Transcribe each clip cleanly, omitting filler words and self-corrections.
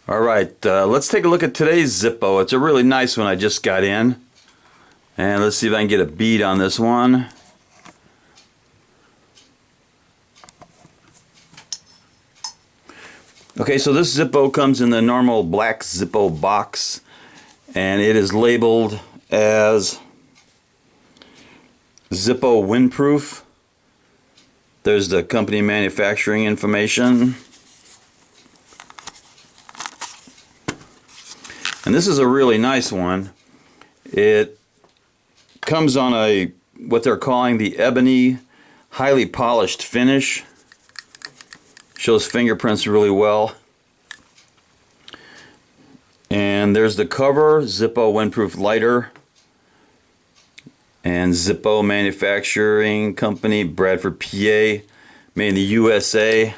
Alright, let's take a look at today's Zippo. It's a really nice one I just got in. And let's see if I can get a bead on this one. Okay, so this Zippo comes in the normal black Zippo box. And it is labeled as Zippo windproof. There's the company manufacturing information. And this is a really nice one. It comes on a what they're calling the ebony highly polished finish. Shows fingerprints really well. And there's the cover, Zippo windproof lighter. And Zippo Manufacturing Company, Bradford, PA, made in the USA.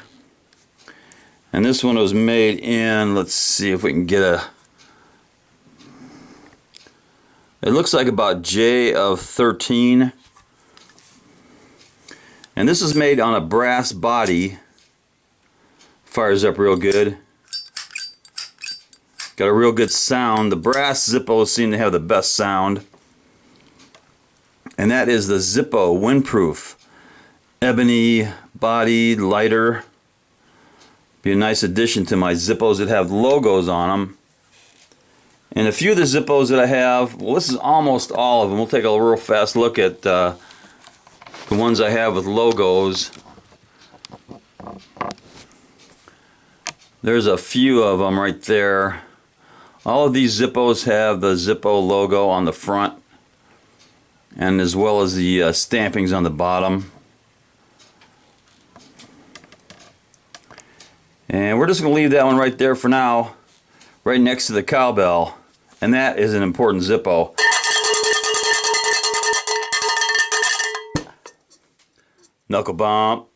And this one was made in, let's see if we can get a, it looks like about J of 13. And this is made on a brass body. Fires up real good. Got a real good sound. The brass Zippos seem to have the best sound. And that is the Zippo windproof ebony body lighter. Be a nice addition to my Zippos that have logos on them. And a few of the Zippos that I have, well, this is almost all of them. We'll take a real fast look at the ones I have with logos. There's a few of them right there. All of these Zippos have the Zippo logo on the front, and as well as the stampings on the bottom. And we're just going to leave that one right there for now, right next to the cowbell. And that is an important Zippo. Knuckle bump.